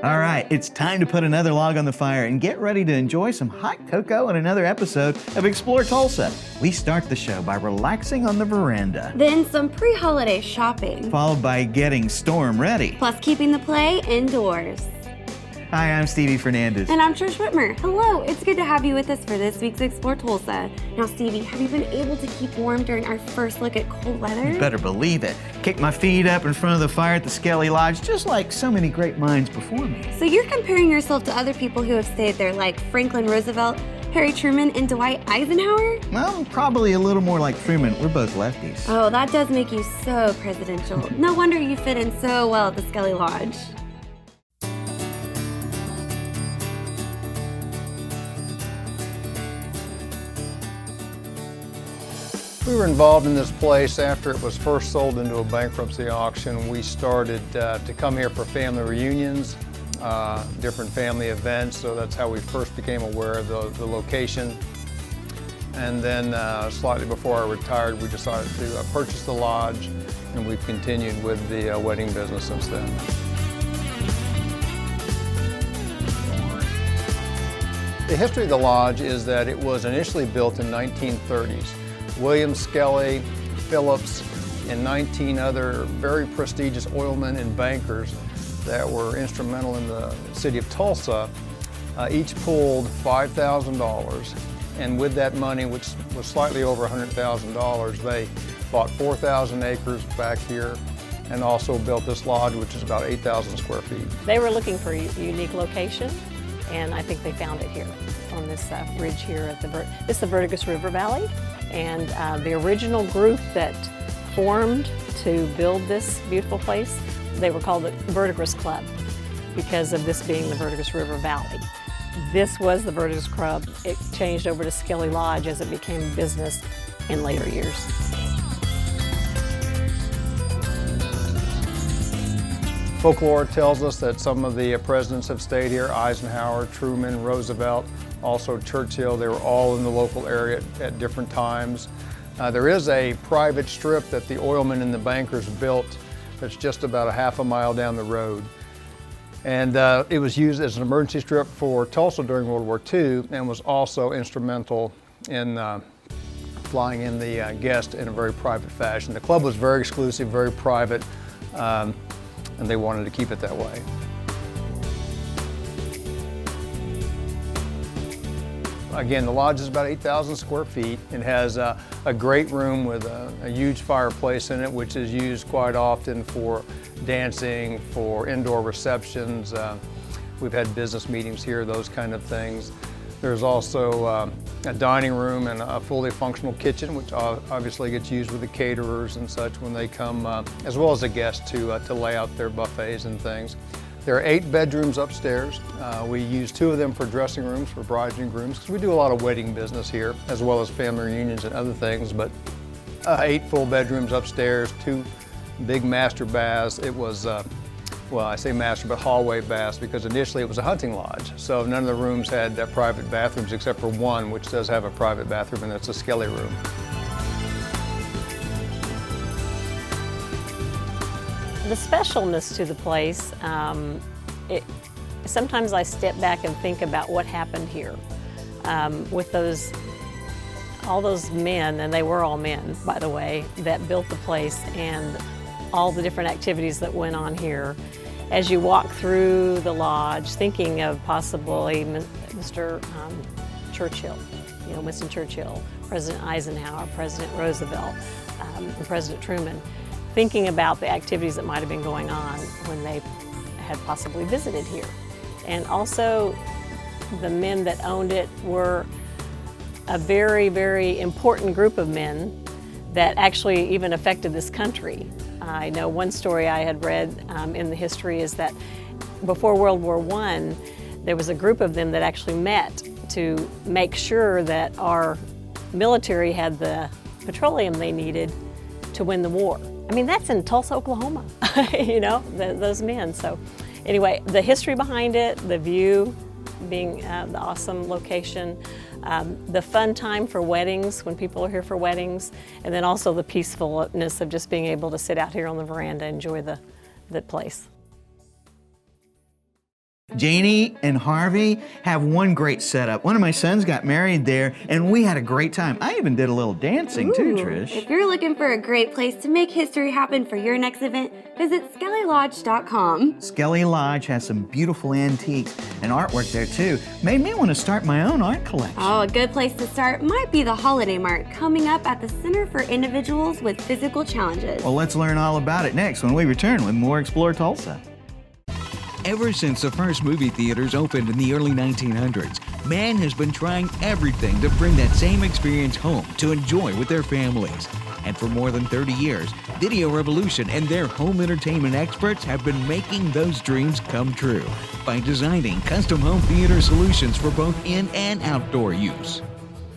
All right, it's time to put another log on the fire and get ready to enjoy some hot cocoa on another episode of Explore Tulsa. We start the show by relaxing on the veranda. Then some pre-holiday shopping. Followed by getting storm ready. Plus keeping the play indoors. Hi, I'm Stevie Fernandez. And I'm Trish Whitmer. Hello, it's good to have you with us for this week's Explore Tulsa. Now, Stevie, have you been able to keep warm during our first look at cold weather? You better believe it. Kicked my feet up in front of the fire at the Skelly Lodge, just like so many great minds before me. So you're comparing yourself to other people who have stayed there, like Franklin Roosevelt, Harry Truman, and Dwight Eisenhower? Well, probably a little more like Truman. We're both lefties. Oh, that does make you so presidential. No wonder you fit in so well at the Skelly Lodge. We were involved in this place after it was first sold into a bankruptcy auction. We started to come here for family reunions, different family events, so that's how we first became aware of the location. And then slightly before I retired, we decided to purchase the lodge, and we've continued with the wedding business since then. The history of the lodge is that it was initially built in 1930s. William Skelly, Phillips, and 19 other very prestigious oilmen and bankers that were instrumental in the city of Tulsa, each pulled $5,000, and with that money, which was slightly over $100,000, they bought 4,000 acres back here and also built this lodge, which is about 8,000 square feet. They were looking for a unique location, and I think they found it here on this ridge here at this is the Verdigris River Valley. And the original group that formed to build this beautiful place, they were called the Verdigris Club because of this being the Verdigris River Valley. This was the Verdigris Club. It changed over to Skelly Lodge as it became a business in later years. Folklore tells us that some of the presidents have stayed here: Eisenhower, Truman, Roosevelt, also Churchill. They were all in the local area at different times. There is a private strip that the oilmen and the bankers built that's just about a half a mile down the road. And it was used as an emergency strip for Tulsa during World War II and was also instrumental in flying in the guests in a very private fashion. The club was very exclusive, very private, and they wanted to keep it that way. Again, the lodge is about 8,000 square feet. It has a great room with a huge fireplace in it, which is used quite often for dancing, for indoor receptions. We've had business meetings here, those kind of things. There's also a dining room and a fully functional kitchen, which obviously gets used with the caterers and such when they come, as well as the guests to lay out their buffets and things. There are 8 bedrooms upstairs. We use 2 of them for dressing rooms for brides and grooms, because we do a lot of wedding business here, as well as family reunions and other things, but 8 full bedrooms upstairs, 2 big master baths. It was, well, I say master, but hallway baths, because initially it was a hunting lodge. So none of the rooms had private bathrooms except for one, which does have a private bathroom, and that's a Skelly room. The specialness to the place, sometimes I step back and think about what happened here with all those men, and they were all men, by the way, that built the place, and all the different activities that went on here. As you walk through the lodge, thinking of possibly Mr. Churchill, Winston Churchill, President Eisenhower, President Roosevelt, and President Truman, thinking about the activities that might have been going on when they had possibly visited here. And also, the men that owned it were a very, very important group of men that actually even affected this country. I know one story I had read in the history is that before World War I, there was a group of them that actually met to make sure that our military had the petroleum they needed to win the war. I mean, that's in Tulsa, Oklahoma, those men. So anyway, the history behind it, the view being the awesome location, the fun time for weddings when people are here for weddings, and then also the peacefulness of just being able to sit out here on the veranda and enjoy the place. Janie and Harvey have one great setup. One of my sons got married there, and we had a great time. I even did a little dancing too, Trish. If you're looking for a great place to make history happen for your next event, visit SkellyLodge.com. Skelly Lodge has some beautiful antiques and artwork there too. Made me want to start my own art collection. Oh, a good place to start might be the Holiday Mart, coming up at the Center for Individuals with Physical Challenges. Well, let's learn all about it next when we return with more Explore Tulsa. Ever since the first movie theaters opened in the early 1900s, man has been trying everything to bring that same experience home to enjoy with their families. And for more than 30 years, Video Revolution and their home entertainment experts have been making those dreams come true by designing custom home theater solutions for both in and outdoor use.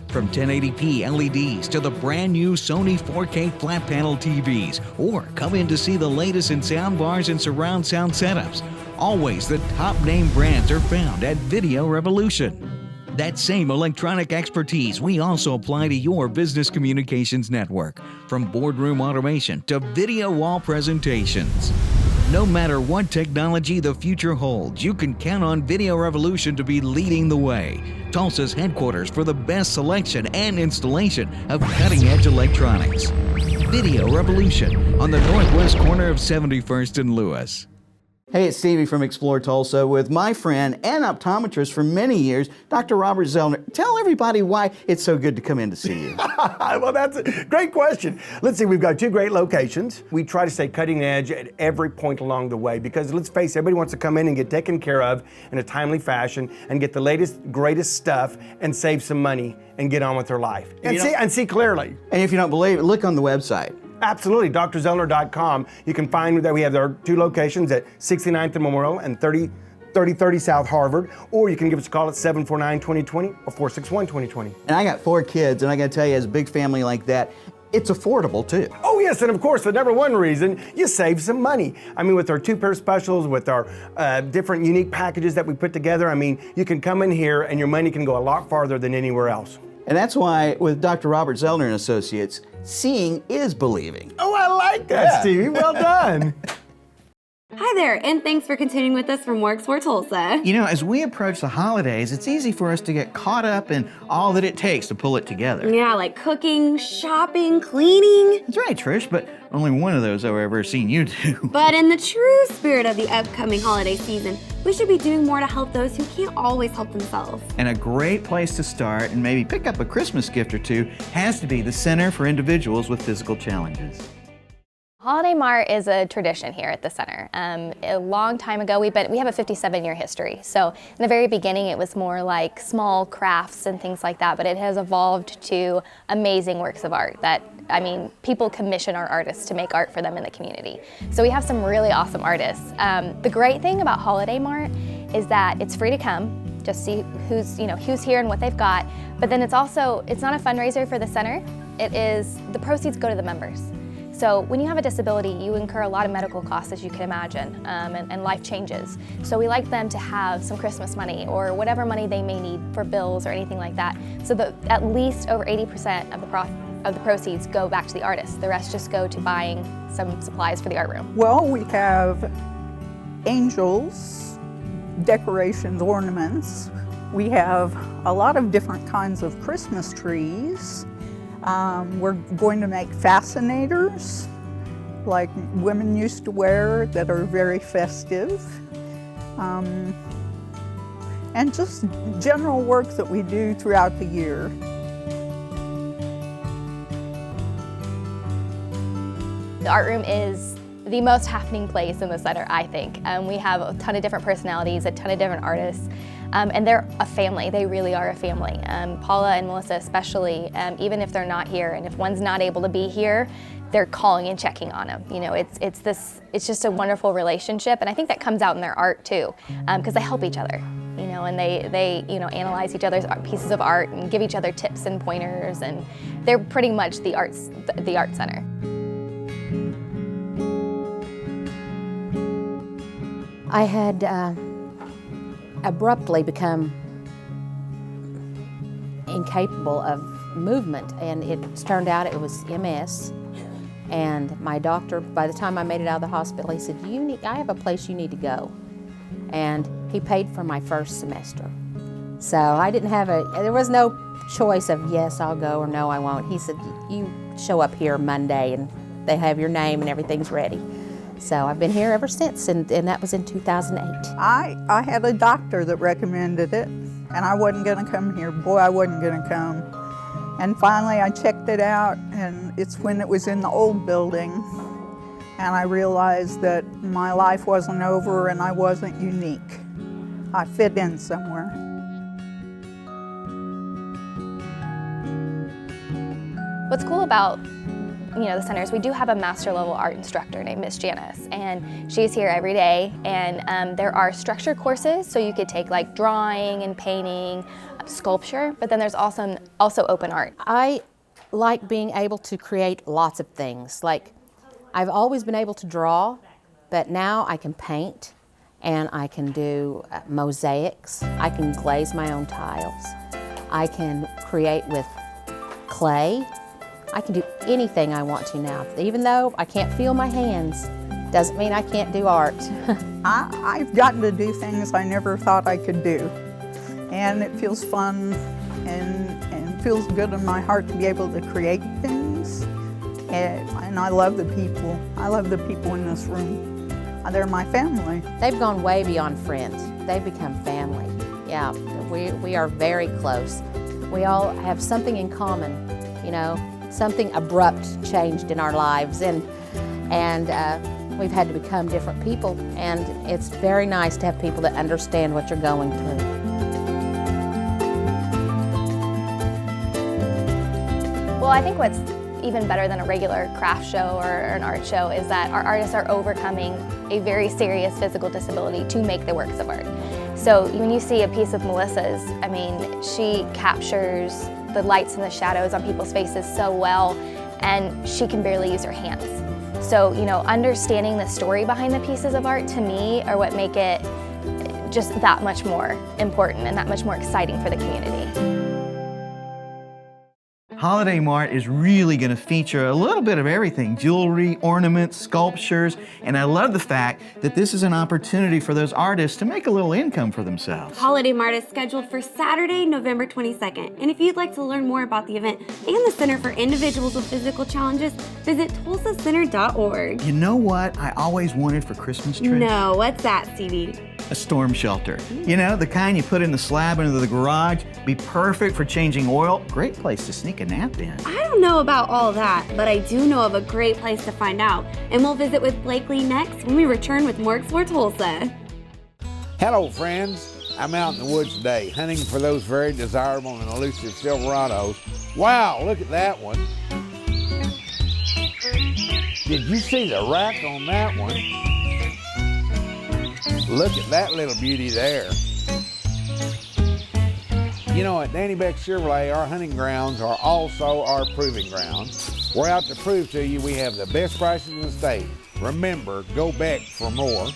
From 1080p LEDs to the brand new Sony 4K flat panel TVs, or come in to see the latest in sound bars and surround sound setups. Always the top name brands are found at Video Revolution. That same electronic expertise we also apply to your business communications network, from boardroom automation to video wall presentations. No matter what technology the future holds, you can count on Video Revolution to be leading the way. Tulsa's headquarters for the best selection and installation of cutting-edge electronics. Video Revolution on the northwest corner of 71st and Lewis. Hey, it's Stevie from Explore Tulsa with my friend and optometrist for many years, Dr. Robert Zellner. Tell everybody why it's so good to come in to see you. Well, that's a great question. Let's see, we've got two great locations. We try to stay cutting edge at every point along the way because let's face it, everybody wants to come in and get taken care of in a timely fashion and get the latest, greatest stuff and save some money and get on with their life. And see clearly. And if you don't believe it, look on the website. Absolutely, drzellner.com. You can find that we have our two locations at 69th and Memorial and 3030 South Harvard, or you can give us a call at 749-2020 or 461-2020. And I got 4 kids, and I gotta tell you, as a big family like that, it's affordable too. Oh yes, and of course, the number one reason, you save some money. I mean, with our 2-pair specials, with our different unique packages that we put together, I mean, you can come in here and your money can go a lot farther than anywhere else. And that's why with Dr. Robert Zellner and Associates, seeing is believing. Oh, I like that, Stevie. Well done. Hi there, and thanks for continuing with us from Works for Tulsa. You know, as we approach the holidays, it's easy for us to get caught up in all that it takes to pull it together. Yeah, like cooking, shopping, cleaning. That's right, Trish, but only one of those I've ever seen you do. But in the true spirit of the upcoming holiday season, we should be doing more to help those who can't always help themselves. And a great place to start and maybe pick up a Christmas gift or two has to be the Center for Individuals with Physical Challenges. Holiday Mart is a tradition here at the center. A long time ago, we have a 57-year history. So in the very beginning, it was more like small crafts and things like that, but it has evolved to amazing works of art that, I mean, people commission our artists to make art for them in the community. So we have some really awesome artists. The great thing about Holiday Mart is that it's free to come, just see who's here and what they've got. But then it's not a fundraiser for the center. The proceeds go to the members. So when you have a disability, you incur a lot of medical costs, as you can imagine, and life changes. So we like them to have some Christmas money or whatever money they may need for bills or anything like that, so that at least over 80% of the proceeds go back to the artist. The rest just go to buying some supplies for the art room. Well, we have angels, decorations, ornaments. We have a lot of different kinds of Christmas trees. We're going to make fascinators, like women used to wear, that are very festive. And just general work that we do throughout the year. The art room is the most happening place in the center, I think. We have a ton of different personalities, a ton of different artists. And they're a family. They really are a family. Paula and Melissa especially, even if they're not here, and if one's not able to be here, they're calling and checking on them. You know, it's just a wonderful relationship, and I think that comes out in their art too, because they help each other. You know, and they analyze each other's pieces of art and give each other tips and pointers, and they're pretty much the art center. I had abruptly become incapable of movement, and it turned out it was MS. And my doctor, by the time I made it out of the hospital, he said, I have a place you need to go. And He paid for my first semester. So I didn't have there was no choice of yes, I'll go, or no, I won't. He said, you show up here Monday and they have your name and everything's ready. So I've been here ever since, and that was in 2008. I had a doctor that recommended it, and I wasn't gonna come here. Boy, I wasn't gonna come. And finally I checked it out, and it's when it was in the old building, and I realized that my life wasn't over and I wasn't unique. I fit in somewhere. What's cool about the centers, we do have a master level art instructor named Miss Janice, and she's here every day, and there are structured courses, so you could take like drawing and painting, sculpture, but then there's also open art. I like being able to create lots of things. Like, I've always been able to draw, but now I can paint, and I can do mosaics. I can glaze my own tiles. I can create with clay. I can do anything I want to now. Even though I can't feel my hands, doesn't mean I can't do art. I've gotten to do things I never thought I could do. And it feels fun and feels good in my heart to be able to create things. And I love the people. I love the people in this room. They're my family. They've gone way beyond friends. They've become family. Yeah, we are very close. We all have something in common, something abrupt changed in our lives, and we've had to become different people, and it's very nice to have people that understand what you're going through. Well, I think what's even better than a regular craft show or an art show is that our artists are overcoming a very serious physical disability to make the works of art. So when you see a piece of Melissa's, I mean, she captures the lights and the shadows on people's faces so well, and she can barely use her hands. So, understanding the story behind the pieces of art, to me, are what make it just that much more important and that much more exciting for the community. Holiday Mart is really going to feature a little bit of everything: jewelry, ornaments, sculptures, and I love the fact that this is an opportunity for those artists to make a little income for themselves. Holiday Mart is scheduled for Saturday, November 22nd, and if you'd like to learn more about the event and the Center for Individuals with Physical Challenges, visit tulsacenter.org. You know what I always wanted for Christmas, Trish? No, what's that, Stevie? A storm shelter. The kind you put in the slab under the garage, be perfect for changing oil, great place to sneak a nap in. I don't know about all that, but I do know of a great place to find out. And we'll visit with Blakely next when we return with more Explore Tulsa. Hello friends, I'm out in the woods today hunting for those very desirable and elusive Silverados. Wow, look at that one. Did you see the rack on that one? Look at that little beauty there. At Danny Beck Chevrolet, our hunting grounds are also our proving grounds. We're out to prove to you we have the best prices in the state. Remember, go Beck for more.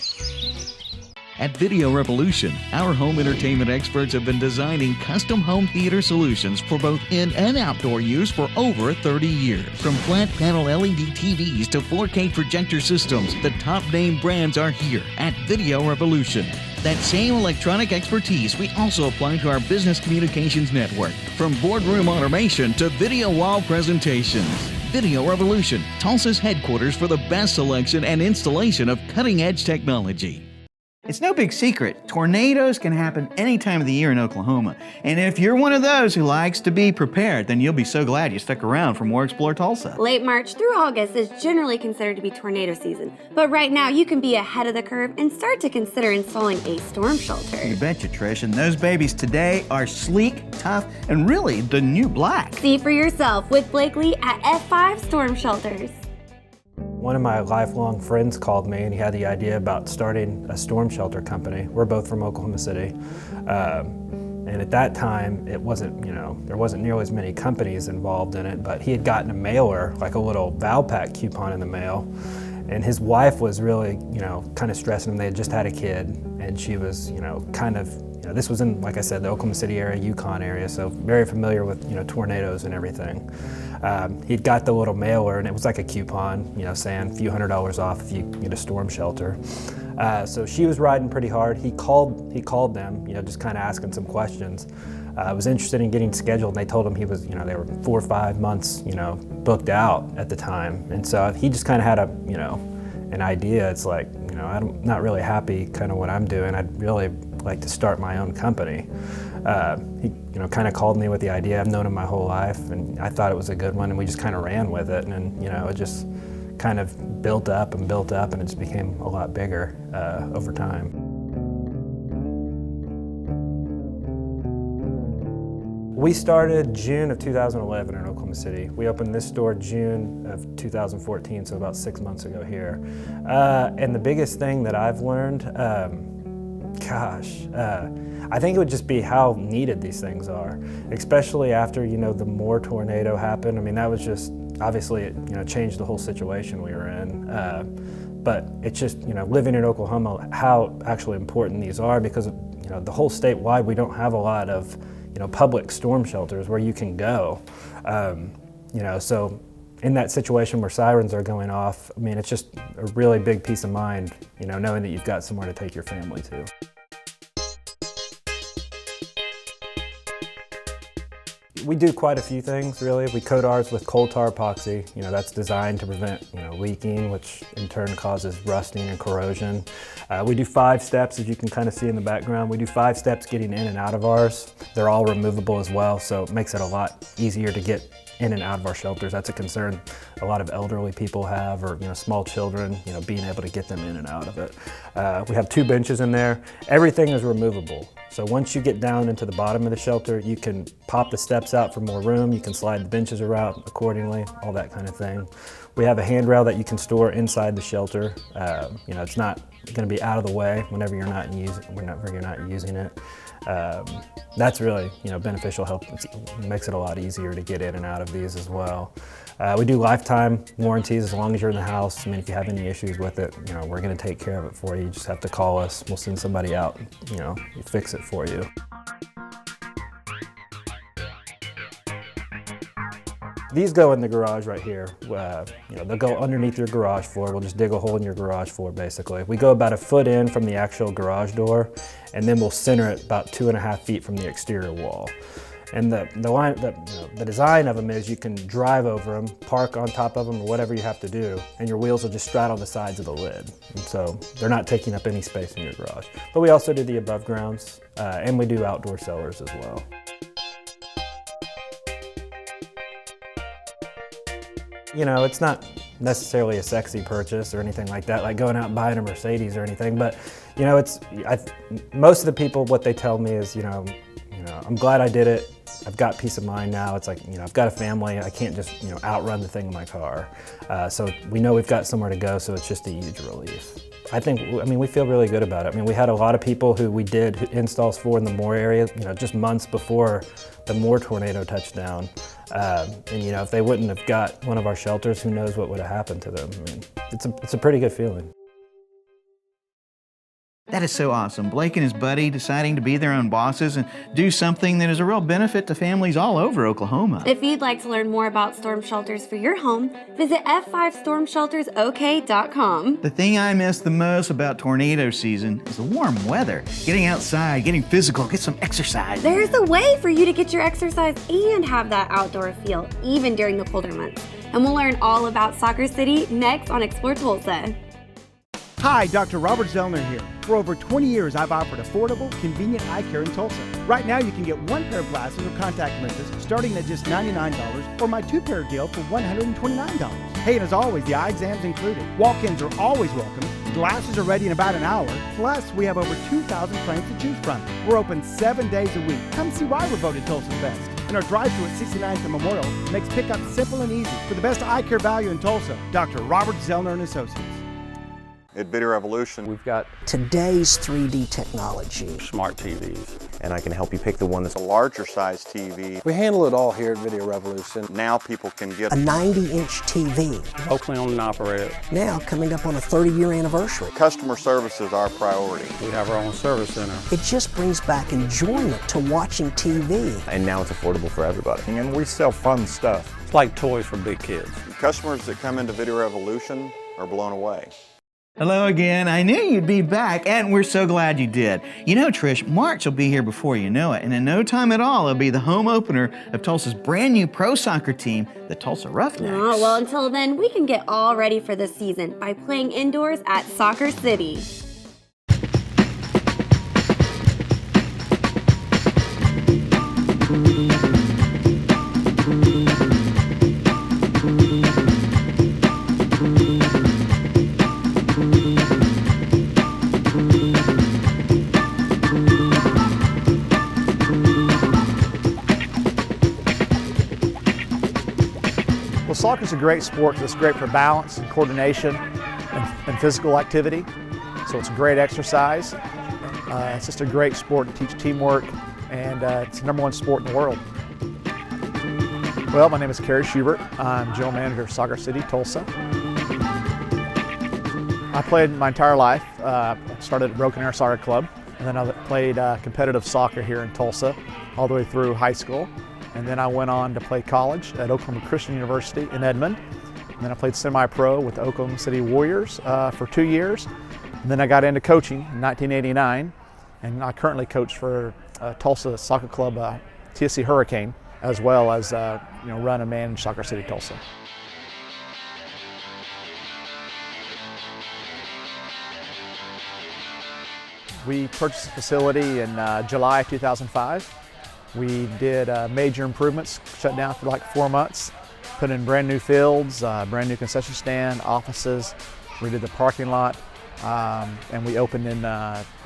At Video Revolution, our home entertainment experts have been designing custom home theater solutions for both in and outdoor use for over 30 years. From flat panel LED TVs to 4K projector systems, the top name brands are here at Video Revolution. That same electronic expertise we also apply to our business communications network, from boardroom automation to video wall presentations. Video Revolution, Tulsa's headquarters for the best selection and installation of cutting-edge technology. It's no big secret, tornadoes can happen any time of the year in Oklahoma. And if you're one of those who likes to be prepared, then you'll be so glad you stuck around for more Explore Tulsa. Late March through August is generally considered to be tornado season, but right now you can be ahead of the curve and start to consider installing a storm shelter. You betcha, Trish, and those babies today are sleek, tough, and really the new black. See for yourself with Blakely at F5 Storm Shelters. One of my lifelong friends called me and he had the idea about starting a storm shelter company. We're both from Oklahoma City. And at that time, it wasn't, there wasn't nearly as many companies involved in it, but he had gotten a mailer, like a little Valpak coupon in the mail. And his wife was really, kind of stressing him. They had just had a kid and she was, kind of this was in, like I said, the Oklahoma City area, Yukon area, so very familiar with tornadoes and everything. He'd got the little mailer, and it was like a coupon, saying a few $100s off if you get a storm shelter. So she was riding pretty hard. He called them, just kind of asking some questions. Was interested in getting scheduled, and they told him he was, they were 4 or 5 months, booked out at the time. And so he just kind of had an idea. It's like, I'm not really happy kind of what I'm doing. I'd really like to start my own company. He, kind of called me with the idea. I've known him my whole life, and I thought it was a good one, and we just kind of ran with it. And, it just kind of built up, and it just became a lot bigger over time. We started June of 2011 in Oklahoma City. We opened this store June of 2014, so about 6 months ago here. And the biggest thing that I've learned, I think it would just be how needed these things are, especially after, the Moore tornado happened. I mean, that was just, obviously it, changed the whole situation we were in. But it's just, living in Oklahoma, how actually important these are, because, the whole statewide, we don't have a lot of public storm shelters where you can go. So in that situation where sirens are going off, I mean, it's just a really big peace of mind, knowing that you've got somewhere to take your family to. We do quite a few things, really. We coat ours with coal tar epoxy. That's designed to prevent, leaking, which in turn causes rusting and corrosion. We do 5 steps, as you can kind of see in the background. We do 5 steps getting in and out of ours. They're all removable as well, so it makes it a lot easier to get in and out of our shelters. That's a concern a lot of elderly people have, or small children, being able to get them in and out of it. We have 2 benches in there. Everything is removable. So once you get down into the bottom of the shelter, you can pop the steps out for more room, you can slide the benches around accordingly, all that kind of thing. We have a handrail that you can store inside the shelter. It's not going to be out of the way whenever you're not using it. That's really beneficial help. It makes it a lot easier to get in and out of these as well. We do lifetime warranties as long as you're in the house. I mean, if you have any issues with it, we're going to take care of it for you. You just have to call us. We'll send somebody out, fix it for you. These go in the garage right here. They'll go underneath your garage floor. We'll just dig a hole in your garage floor, basically. We go about 1 foot in from the actual garage door, and then we'll center it about 2.5 feet from the exterior wall. And the design of them is you can drive over them, park on top of them, or whatever you have to do, and your wheels will just straddle the sides of the lid. And so they're not taking up any space in your garage. But we also do the above grounds, and we do outdoor cellars as well. It's not necessarily a sexy purchase or anything like that, like going out and buying a Mercedes or anything, but most of the people, what they tell me is, I'm glad I did it. I've got peace of mind now. It's like, I've got a family. I can't just, outrun the thing in my car. So we know we've got somewhere to go, so it's just a huge relief. We feel really good about it. We had a lot of people who we did installs for in the Moore area, just months before the Moore tornado touched down. And if they wouldn't have got one of our shelters, who knows what would have happened to them. It's a pretty good feeling. That is so awesome. Blake and his buddy deciding to be their own bosses and do something that is a real benefit to families all over Oklahoma. If you'd like to learn more about storm shelters for your home, visit f5stormsheltersok.com. The thing I miss the most about tornado season is the warm weather. Getting outside, getting physical, get some exercise. There's a way for you to get your exercise and have that outdoor feel, even during the colder months. And we'll learn all about Soccer City next on Explore Tulsa. Hi, Dr. Robert Zellner here. For over 20 years, I've offered affordable, convenient eye care in Tulsa. Right now, you can get 1 pair of glasses or contact lenses starting at just $99, or my 2-pair deal for $129. Hey, and as always, the eye exam's included. Walk-ins are always welcome. Glasses are ready in about an hour. Plus, we have over 2,000 frames to choose from. We're open 7 days a week. Come see why we're voted Tulsa's best. And our drive-thru at 69th and Memorial makes pickup simple and easy. For the best eye care value in Tulsa, Dr. Robert Zellner and Associates. At Video Revolution, We've got today's 3D technology. smart TVs, and I can help you pick the one that's a larger size TV. We handle it all here at Video Revolution. Now people can get A 90-inch TV, locally owned and operated. now coming up on a 30-year anniversary. Customer service is our priority. We have our own service center. It just brings back enjoyment to watching TV. and now it's affordable for everybody. And we sell fun stuff. It's like toys for big kids. Customers that come into Video Revolution are blown away. Hello again. I knew you'd be back, and we're so glad you did. You know, Trish, March will be here before you know it, and in no time at all, it'll be the home opener of Tulsa's brand new pro soccer team, the Tulsa Roughnecks. Oh, well, until then, we can get all ready for the season by playing indoors at Soccer City. Well, soccer is a great sport because it's great for balance and coordination and physical activity. So it's a great exercise. It's just a great sport to teach teamwork, and it's the #1 sport in the world. Well, my name is Kerry Schubert. I'm general manager of Soccer City Tulsa. I played my entire life. I started at Broken Arrow Soccer Club, and then I played competitive soccer here in Tulsa all the way through high school. And then I went on to play college at Oklahoma Christian University in Edmond. And then I played semi-pro with the Oklahoma City Warriors for 2 years. And then I got into coaching in 1989. And I currently coach for Tulsa Soccer Club TSC Hurricane, as well as run and manage Soccer City Tulsa. We purchased the facility in July 2005. We did major improvements, shut down for like 4 months, put in brand new fields, brand new concession stand, offices, redid the parking lot, and we opened in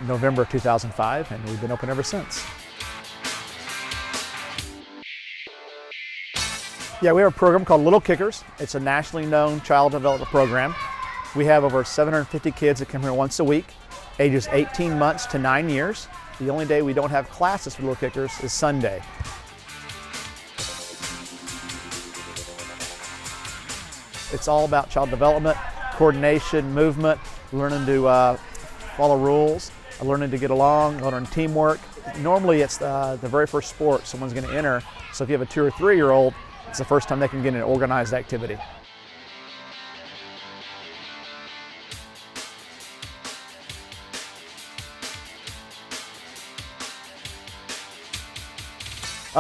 November of 2005, and we've been open ever since. Yeah, we have a program called Little Kickers. It's a nationally known child development program. We have over 750 kids that come here once a week, ages 18 months to 9 years. The only day we don't have classes for Little Kickers is Sunday. It's all about child development, coordination, movement, learning to follow rules, learning to get along, learning teamwork. Normally it's the very first sport someone's going to enter, so if you have a 2 or 3-year-old, it's the first time they can get in an organized activity.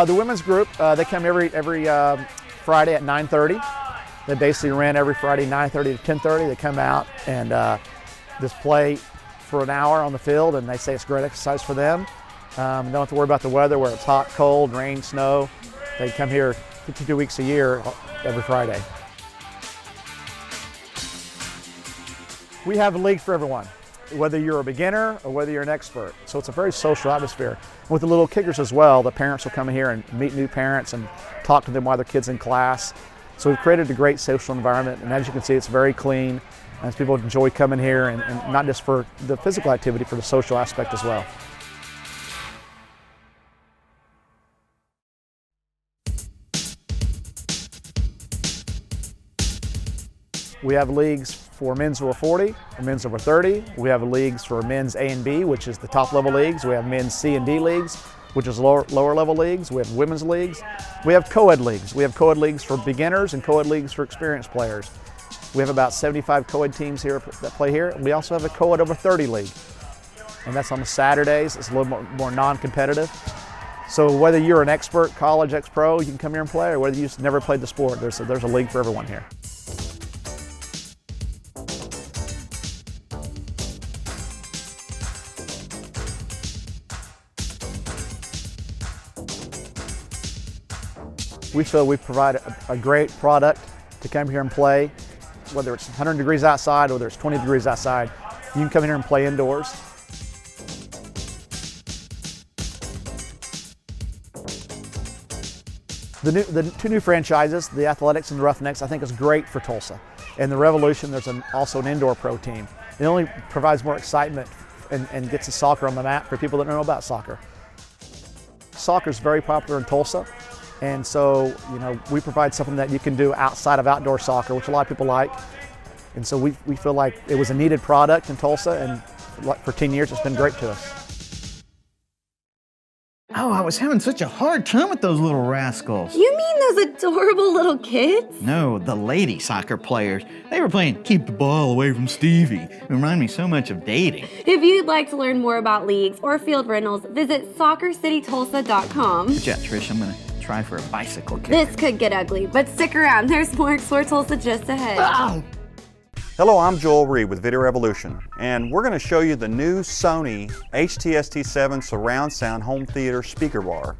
The women's group, they come every Friday at 9:30. They basically ran every Friday 9:30 to 10:30. They come out and just play for an hour on the field, and they say it's great exercise for them. Don't have to worry about the weather, where it's hot, cold, rain, snow. They come here 52 weeks a year every Friday. We have a league for everyone, whether you're a beginner or whether you're an expert. So it's a very social atmosphere. With the Little Kickers as well, the parents will come here and meet new parents and talk to them while their kid's in class. So we've created a great social environment, and as you can see, it's very clean, and people enjoy coming here, and not just for the physical activity, for the social aspect as well. We have leagues for men's over 40, or men's over 30. We have leagues for men's A and B, which is the top level leagues. We have men's C and D leagues, which is lower level leagues. We have women's leagues. We have co-ed leagues. We have co-ed leagues for beginners and co-ed leagues for experienced players. We have about 75 co-ed teams here that play here. We also have a co-ed over 30 league, and that's on the Saturdays. It's a little more non-competitive. So whether you're an expert, college, ex-pro, you can come here and play, or whether you've never played the sport, there's a league for everyone here. We feel we provide a great product to come here and play, whether it's 100 degrees outside or whether it's 20 degrees outside. You can come here and play indoors. The two new franchises, the Athletics and the Roughnecks, I think is great for Tulsa. In the Revolution, there's also an indoor pro team. It only provides more excitement and gets the soccer on the map for people that don't know about soccer. Soccer is very popular in Tulsa, and so we provide something that you can do outside of outdoor soccer, which a lot of people like. And so we feel like it was a needed product in Tulsa, and for 10 years it's been great to us. Oh, I was having such a hard time with those little rascals. You mean those adorable little kids? No, the lady soccer players. They were playing keep the ball away from Stevie. It reminded me so much of dating. If you'd like to learn more about leagues or field rentals, visit soccercitytulsa.com. Good job, Trish. I'm gonna try for a bicycle kick. This could get ugly, but stick around. There's more Explore Tulsa just ahead. Oh. Hello, I'm Joel Reed with Video Revolution, and we're going to show you the new Sony HTST7 surround sound home theater speaker bar.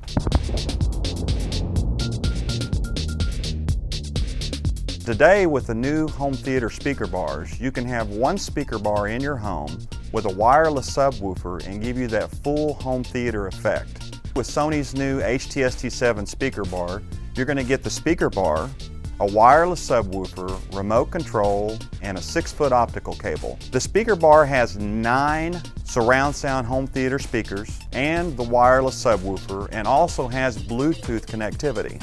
Today, with the new home theater speaker bars, you can have one speaker bar in your home with a wireless subwoofer and give you that full home theater effect. With Sony's new HTST7 speaker bar, you're going to get the speaker bar, a wireless subwoofer, remote control, and a 6-foot optical cable. The speaker bar has 9 surround sound home theater speakers and the wireless subwoofer, and also has Bluetooth connectivity.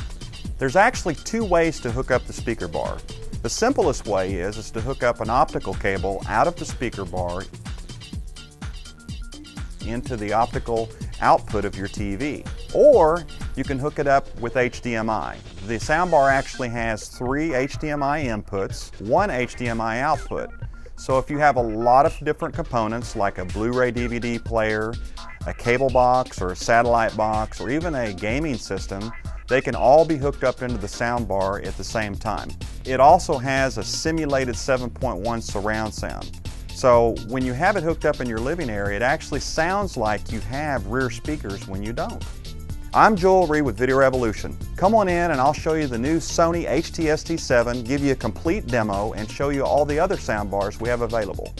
There's actually 2 ways to hook up the speaker bar. The simplest way is to hook up an optical cable out of the speaker bar into the optical output of your TV. Or you can hook it up with HDMI. The soundbar actually has 3 HDMI inputs, 1 HDMI output. So if you have a lot of different components like a Blu-ray DVD player, a cable box or a satellite box, or even a gaming system, they can all be hooked up into the soundbar at the same time. It also has a simulated 7.1 surround sound. So when you have it hooked up in your living area, it actually sounds like you have rear speakers when you don't. I'm Joel Reed with Video Revolution. Come on in and I'll show you the new Sony HTST7, give you a complete demo, and show you all the other soundbars we have available.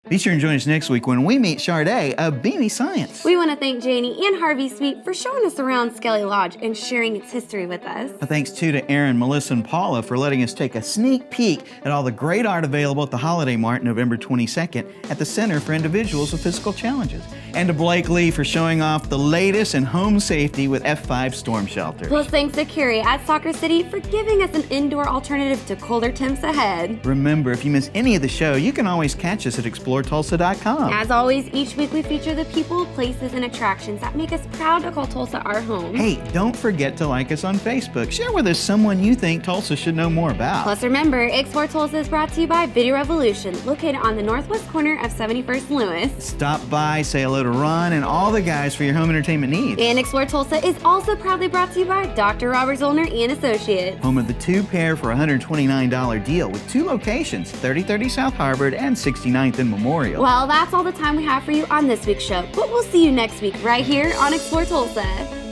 Be sure and join us next week when we meet Sade of Beanie Science. We want to thank Janie and Harvey Sweet for showing us around Skelly Lodge and sharing its history with us. Thanks too to Aaron, Melissa, and Paula for letting us take a sneak peek at all the great art available at the Holiday Mart November 22nd at the Center for Individuals with Physical Challenges. And to Blake Lee for showing off the latest in home safety with F5 storm shelters. Plus thanks to Carrie at Soccer City for giving us an indoor alternative to colder temps ahead. Remember, if you miss any of the show, you can always catch us at ExploreTulsa.com. As always, each week we feature the people, places, and attractions that make us proud to call Tulsa our home. Hey, don't forget to like us on Facebook. Share with us someone you think Tulsa should know more about. Plus remember, Explore Tulsa is brought to you by Video Revolution, located on the northwest corner of 71st and Lewis. Stop by, say hello to Ron and all the guys for your home entertainment needs. And Explore Tulsa is also proudly brought to you by Dr. Robert Zollner and Associates. Home of the 2-pair for $129 deal with 2 locations, 3030 South Harvard and 69th and Memorial. Well, that's all the time we have for you on this week's show, but we'll see you next week right here on Explore Tulsa.